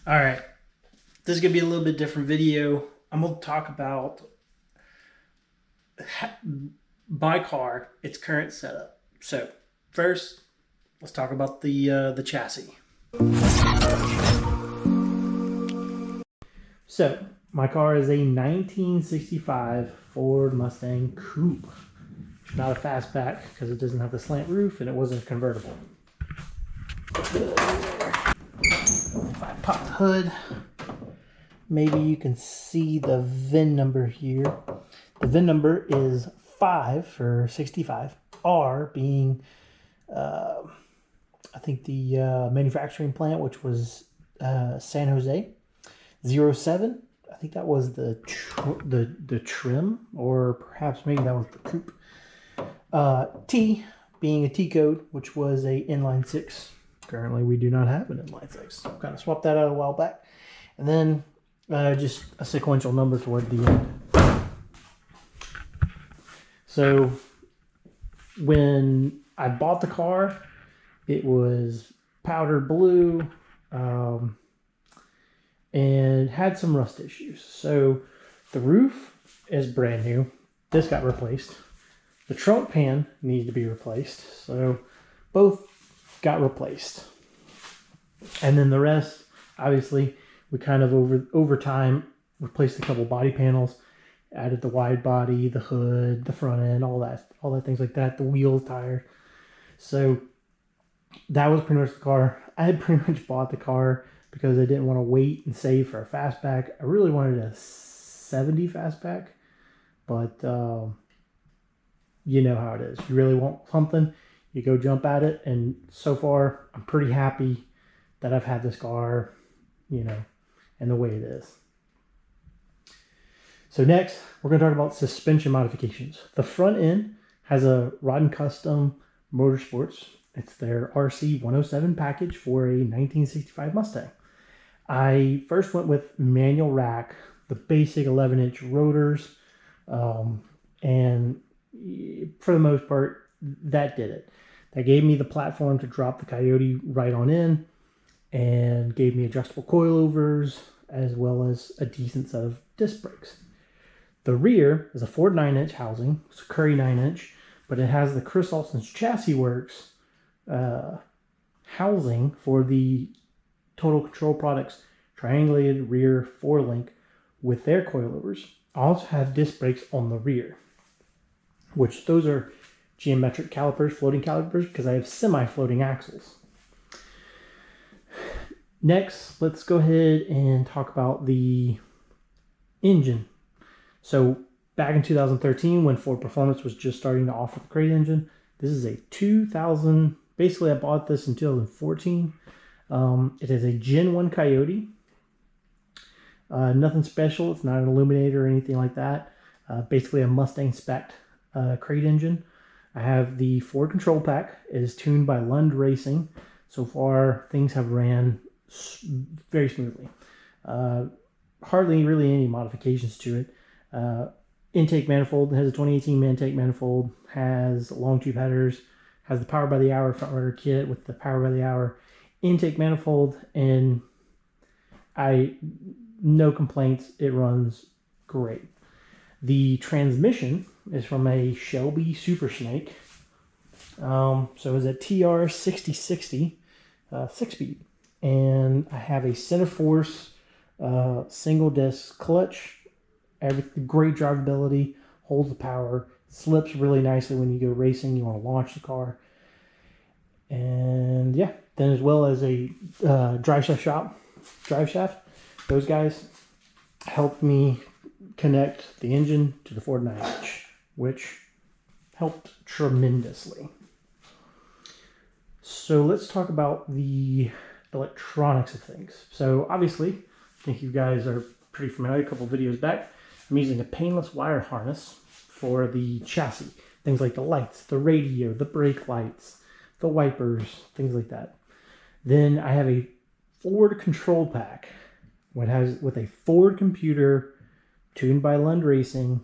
All right, this is gonna be a little bit different video. I'm gonna talk about my car, its current setup. So first, let's talk about the chassis. So my car is a 1965 Ford Mustang Coupe. Not a fastback because it doesn't have the slant roof and it wasn't convertible. If I pop the hood, maybe you can see the VIN number here. The VIN number is 5 for 65. R being, I think the manufacturing plant, which was San Jose. 07, I think that was the trim, or perhaps maybe that was the coupe. T being a T code, which was a inline 6. Currently, we do not have an inline 6. So kind of swapped that out a while back. And then just a sequential number toward the end. So when I bought the car, it was powder blue and had some rust issues. So the roof is brand new. This got replaced. The trunk pan needed to be replaced. So both got replaced. And then the rest, obviously, we kind of over time replaced a couple body panels, added the wide body, the hood, the front end, all that things like that, the wheels, tire. So that was pretty much the car. I had pretty much bought the car because I didn't want to wait and save for a fastback. I really wanted a 70 fastback, but you know how it is. You really want something, you go jump at it, and so far I'm pretty happy that I've had this car, and the way it is. So next, we're going to talk about suspension modifications. The front end has a Rod & Custom Motorsports. It's their RC 107 package for a 1965 Mustang. I first went with manual rack, the basic 11-inch rotors, and for the most part, that did it. That gave me the platform to drop the Coyote right on in, and gave me adjustable coilovers as well as a decent set of disc brakes. The rear is a Ford 9-inch housing. It's a Curry 9-inch, but it has the Chris Olson's Chassis Works housing for the Total Control Products triangulated rear 4-link with their coilovers. I also have disc brakes on the rear, which those are geometric calipers, floating calipers, because I have semi-floating axles. Next, let's go ahead and talk about the engine. So back in 2013, when Ford Performance was just starting to offer the crate engine, this is a 2000, basically I bought this in 2014. It is a Gen 1 Coyote. Nothing special. It's not an Illuminator or anything like that. Basically a Mustang spec crate engine. I have the Ford control pack. It is tuned by Lund Racing. So far, things have ran very smoothly. Hardly really any modifications to it. Intake manifold, it has a 2018 intake manifold, has long tube headers, has the power by the hour front rotor kit with the power by the hour intake manifold, and no complaints, it runs great. The transmission is from a Shelby Super Snake. So it's a TR6060 6-speed, and I have a center force single disc clutch. Great drivability, holds the power, slips really nicely when you go racing, you want to launch the car. And yeah, then as well as a Driveshaft. Those guys helped me connect the engine to the Ford 9-inch, which helped tremendously. So let's talk about the electronics of things. So obviously, I think you guys are pretty familiar. A couple videos back, I'm using a Painless wire harness for the chassis. Things like the lights, the radio, the brake lights, the wipers, things like that. Then I have a Ford control pack with a Ford computer tuned by Lund Racing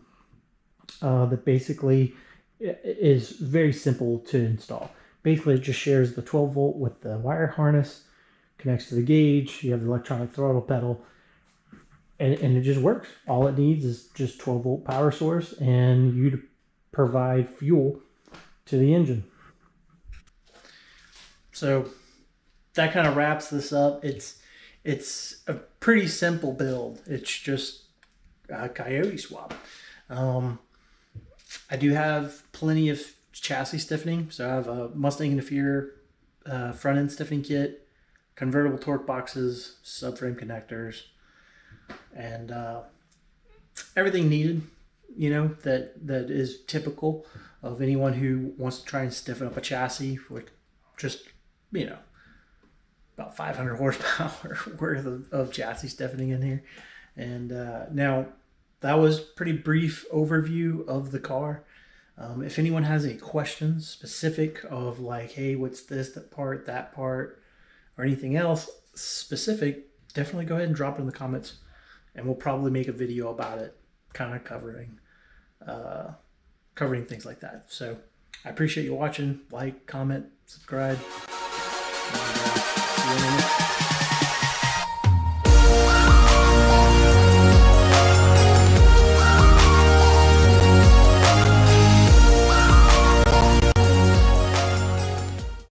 that basically is very simple to install. Basically, it just shares the 12 volt with the wire harness, connects to the gauge. You have the electronic throttle pedal, and it just works. All it needs is just 12-volt power source and you to provide fuel to the engine. So that kind of wraps this up. It's a pretty simple build. It's just a Coyote swap. I do have plenty of chassis stiffening. So I have a Mustang Interfere front end stiffening kit, convertible torque boxes, subframe connectors, and everything needed, you know, that is typical of anyone who wants to try and stiffen up a chassis with just, you know, about 500 horsepower worth of chassis stiffening in here. And now that was pretty brief overview of the car. If anyone has any questions specific of like, hey, what's this, that part, or anything else specific, definitely go ahead and drop it in the comments, and we'll probably make a video about it, kind of covering things like that. So I appreciate you watching. Like, comment, subscribe.